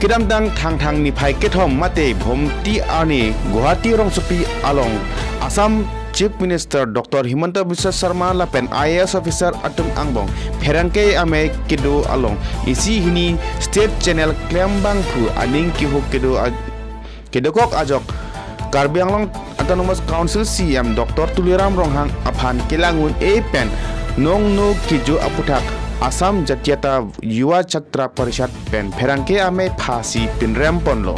Kidamdang thang ni phai kethom mate bhomti ani Guwahati rongsopi along Assam Chief Minister Dr. Himanta Biswa Sharma lapen IAS officer atung angbong pherangke ame kidu along isi hini state channel klembang phu aning ki huk kedokok ajok Karbi Anglong Autonomous Council CM Dr. Tuliram Ronghang aphan kelangun e pen nong no kijo aputhak Assam Jatiyata Yuwa Chatra Parishad pen pherangke ame phasi pinrem ponlo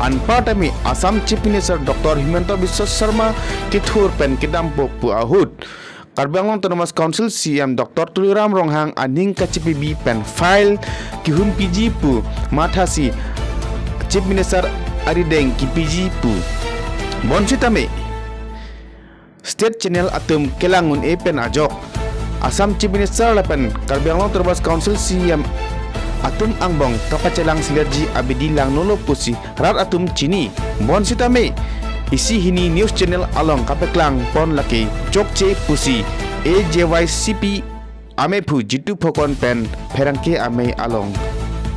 Anpatami Assam Chief Minister Dr. Himanta Biswa Sharma kithur pen kidam pu ahut Karbi Anglong Autonomous Council CM Dr. Tuliram Ronghang aning kachipi pen file kihum PG pu mathasi Chief Minister Arideng ki PG pu Bonsitame State Channel atum kelangun e pen ajok Assam Chief Minister lapan Karbi Anglong Autonomous Council CM atum angbong kapacelang silerji abidi lang nolo pusi rat atum chini bon sitame isi hini news channel along kapeklang pon laki chokche pusi AJYCP ame phu jitu phokon pen pherangke ame along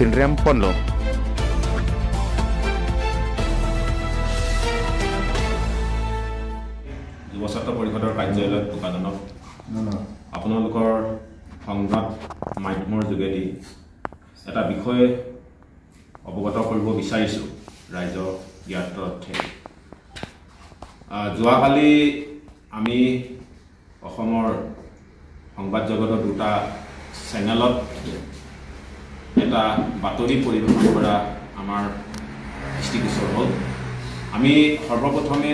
pinrem ponlo যুৱছাত্ৰ পৰিষদৰ কাৰ্যালয়ত উপাদানক আপোনালোকৰ সংবাদ মাধ্যমৰ যোগেদি এটা বিষয় অৱগত কৰিব বিচাৰিছোঁ ৰাইজৰ জ্ঞাতাৰ্থে যোৱাকালি আমি অসমৰ সংবাদ জগতৰ দুটা চেনেলত এটা বাতৰি পৰিৱেশন কৰা আমাৰ দৃষ্টিগোচৰ হ'ল আমি সৰ্বপ্ৰথমে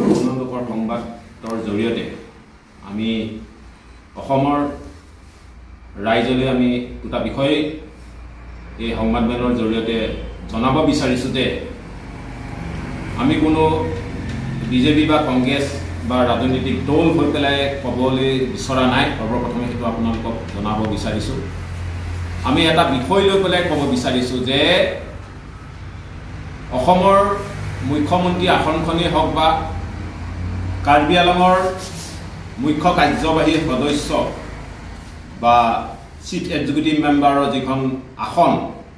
আপোনালোকৰ সংবাদৰ জৰিয়তে আমি অসমৰ ৰাইজলৈ আমি দুটা বিষয় এই সংবাদমেলৰ জৰিয়তে জনাব বিচাৰিছোঁ যে আমি কোনো বিজেপি বা কংগ্ৰেছ বা ৰাজনৈতিক দল হৈ পেলাই ক'বলৈ বিচৰা নাই সৰ্বপ্ৰথমে সেইটো আপোনালোকক জনাব বিচাৰিছোঁ আমি এটা বিষয় লৈ পেলাই ক'ব বিচাৰিছোঁ যে অসমৰ মুখ্যমন্ত্ৰী আসনখনেই হওক বা কাৰ্বি আংলঙৰ মুখ্য কাৰ্যবাহী সদস্য বা চিফ এক্সিকিউটিভ মেম্বাৰৰ যিখন আসন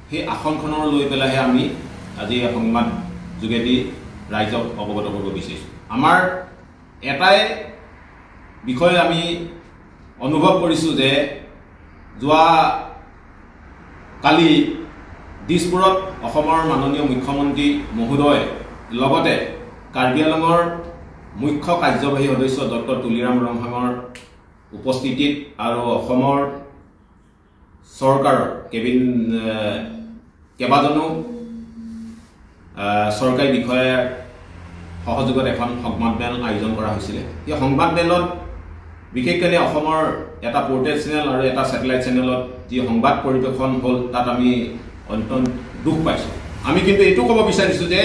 সেই আসনখনৰ লৈ পেলাইহে আমি আজি সংবাদ যোগেদি ৰাইজক অৱগত কৰিব বিচাৰিছোঁ আমাৰ এটাই বিষয় আমি অনুভৱ কৰিছোঁ যে যোৱা কালি দিছপুৰত অসমৰ মাননীয় মুখ্যমন্ত্ৰী মহোদয় লগতে কাৰ্বি আংলঙৰ মুখ্য কাৰ্যবাহী সদস্য ডক্টৰ তুলিৰাম ৰংহাঙৰ উপস্থিতিত আৰু অসমৰ চৰকাৰৰ কেইবাজনো চৰকাৰী বিষয়াৰ সহযোগত এখন সংবাদমেল আয়োজন কৰা হৈছিলে এই সংবাদমেলত বিশেষকৈ অসমৰ এটা পোৰ্টেল চেনেল আৰু এটা ছেটেলাইট চেনেলত যি সংবাদ পৰিৱেশন হ'ল তাত আমি অত্যন্ত দুখ পাইছোঁ আমি কিন্তু এইটো ক'ব বিচাৰিছোঁ যে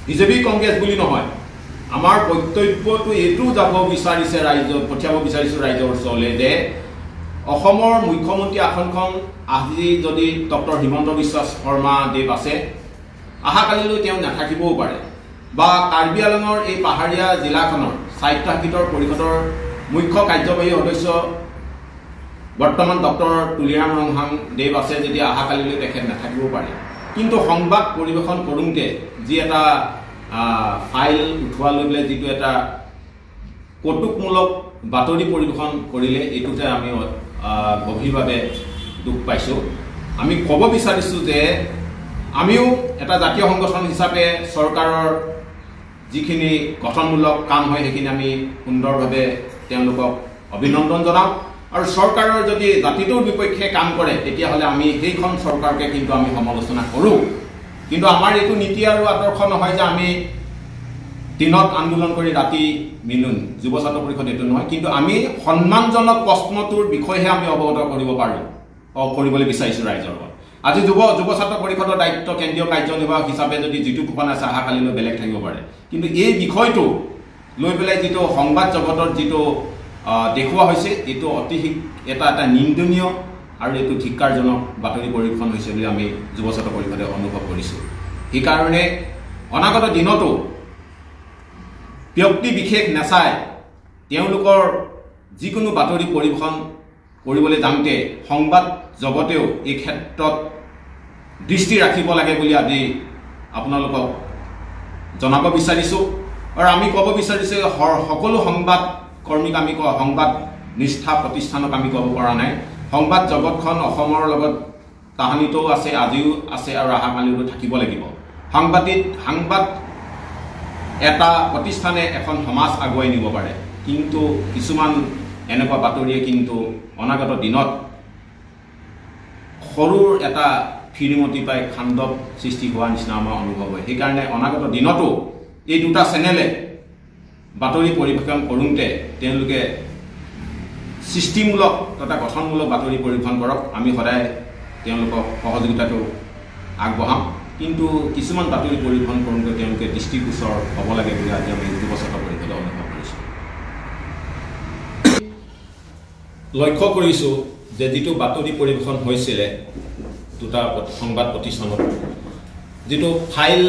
বিজেপি কংগ্ৰেছ বুলি নহয় আমাৰ বক্তব্যটো এইটো যাব বিচাৰিছে ৰাইজক পঠিয়াব বিচাৰিছোঁ ৰাইজৰ ওচৰলৈ যে অসমৰ মুখ্যমন্ত্ৰী আসনখন আজি যদি ডক্টৰ হিমন্ত বিশ্ব শৰ্মা দেৱ আছে অহাকালিলৈ তেওঁ নাথাকিবও পাৰে বা কাৰ্বি আংলঙৰ এই পাহাৰীয়া জিলাখনৰ স্বায়ত্তশাসিত পৰিষদৰ মুখ্য কাৰ্যবাহী সদস্য বৰ্তমান ডক্টৰ তুলিৰাম ৰংহাং দেৱ আছে যদি অহাকালিলৈ তেখেত নাথাকিব পাৰে কিন্তু সংবাদ পৰিৱেশন কৰোঁতে যি এটা ফাইল উঠোৱা লৈ পেলাই যিটো এটা কৌতুকমূলক বাতৰি পৰিৱেশন কৰিলে এইটোতে আমি গভীৰভাৱে দুখ পাইছোঁ আমি ক'ব বিচাৰিছোঁ যে আমিও এটা জাতীয় সংগঠন হিচাপে চৰকাৰৰ যিখিনি গঠনমূলক কাম হয় সেইখিনি আমি সুন্দৰভাৱে তেওঁলোকক অভিনন্দন জনাওঁ আৰু চৰকাৰৰ যদি জাতিটোৰ বিপক্ষে কাম কৰে তেতিয়াহ'লে আমি সেইখন চৰকাৰকে কিন্তু আমি সমালোচনা কৰোঁ কিন্তু আমাৰ এইটো নীতি আৰু আদৰ্শ নহয় যে আমি দিনত আন্দোলন কৰি ৰাতি মিলুন যুৱ ছাত্ৰ পৰিষদ এইটো নহয় কিন্তু আমি সন্মানজনক প্ৰশ্নটোৰ বিষয়েহে আমি অৱগত কৰিব পাৰোঁ কৰিবলৈ বিচাৰিছোঁ ৰাইজৰ লগত আজি যুৱ ছাত্ৰ পৰিষদৰ দায়িত্ব কেন্দ্ৰীয় কাৰ্যনিৰ্বাহক হিচাপে যদি যিটো কোপন আছে অহাকালিলৈ বেলেগ থাকিব পাৰে কিন্তু এই বিষয়টো লৈ পেলাই যিটো সংবাদ জগতৰ যিটো দেখুওৱা হৈছে এইটো অতি এটা নিন্দনীয় আৰু এইটো ধিক্কাৰজনক বাতৰি পৰিৱেশন হৈছে বুলি আমি যুৱ ছাত্ৰ পৰিষদে অনুভৱ কৰিছোঁ সেইকাৰণে অনাগত দিনতো ব্যক্তি বিশেষ নাচাই তেওঁলোকৰ যিকোনো বাতৰি পৰিৱেশন কৰিবলৈ যাওঁতে সংবাদ জগতেও এই ক্ষেত্ৰত দৃষ্টি ৰাখিব লাগে বুলি আজি আপোনালোকক জনাব বিচাৰিছোঁ আৰু আমি ক'ব বিচাৰিছোঁ সকলো সংবাদ কৰ্মীক আমি সংবাদ নিষ্ঠা প্ৰতিষ্ঠানক আমি ক'ব পৰা নাই সংবাদ জগতখন অসমৰ লগত তাহানিতেও আছে আজিও আছে আৰু অহাকালিও থাকিব লাগিব সংবাদ এটা প্ৰতিষ্ঠানে এখন সমাজ আগুৱাই নিব পাৰে কিন্তু কিছুমান এনেকুৱা বাতৰিয়ে কিন্তু অনাগত দিনত সৰুৰ এটা ফিৰিমতি পাই খাণ্ডৱ সৃষ্টি হোৱা নিচিনা আমাৰ অনুভৱ হয় সেইকাৰণে অনাগত দিনতো এই দুটা চেনেলে বাতৰি পৰিৱেশন কৰোঁতে তেওঁলোকে সৃষ্টিমূলক তথা গঠনমূলক বাতৰি পৰিৱেশন কৰক আমি সদায় তেওঁলোকক সহযোগিতাটো আগবঢ়াম কিন্তু কিছুমান বাতৰি পৰিৱেশন কৰোঁতে তেওঁলোকে দৃষ্টিগোচৰ হ'ব লাগে বুলি আজি আমি যুৱছাত্ৰ পৰিষদে অনুভৱ কৰিছোঁ লক্ষ্য কৰিছোঁ যে যিটো বাতৰি পৰিৱেশন হৈছিলে দুটা সংবাদ প্ৰতিষ্ঠানত যিটো ফাইল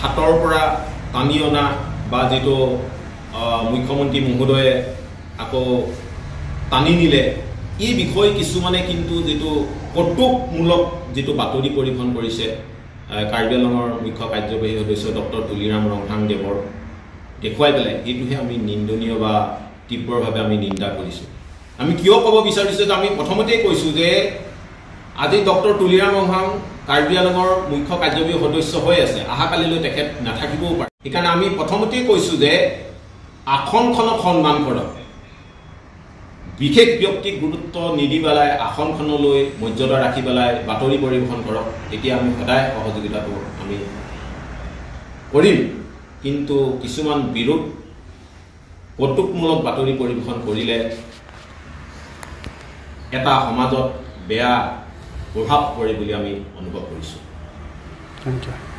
হাতৰ পৰা টানি অনা বা যিটো মুখ্যমন্ত্ৰী মহোদয়ে আকৌ টানি নিলে এই বিষয় কিছুমানে কিন্তু যিটো কৌতুকমূলক যিটো বাতৰি পৰিৱেশন কৰিছে কাৰ্বি আংলঙৰ মুখ্য কাৰ্যবাহী সদস্য ডক্টৰ তুলিৰাম ৰংথাংদেৱৰ দেখুৱাই পেলাই এইটোহে আমি নিন্দনীয় বা তীব্ৰভাৱে আমি নিন্দা কৰিছোঁ আমি কিয় ক'ব বিচাৰিছোঁ যে আমি প্ৰথমতেই কৈছোঁ যে আজি ডক্টৰ তুলিৰাম ৰংথাং কাৰ্বি আংলঙৰ মুখ্য কাৰ্যবাহী সদস্য হৈ আছে অহাকালিলৈ তেখেত নাথাকিবও পাৰে সেইকাৰণে আমি প্ৰথমতেই কৈছোঁ যে আসনখনক সন্মান কৰক বিশেষ ব্যক্তিক গুৰুত্ব নিদি পেলাই আসনখনলৈ মৰ্যাদা ৰাখি পেলাই বাতৰি পৰিৱেশন কৰক এতিয়া আমি সদায় সহযোগিতাটো আমি কৰিম কিন্তু কিছুমান বিৰোধ কৌতুকমূলক বাতৰি পৰিৱেশন কৰিলে এটা সমাজত বেয়া প্ৰভাৱ পৰে বুলি আমি অনুভৱ কৰিছোঁ। Thank U.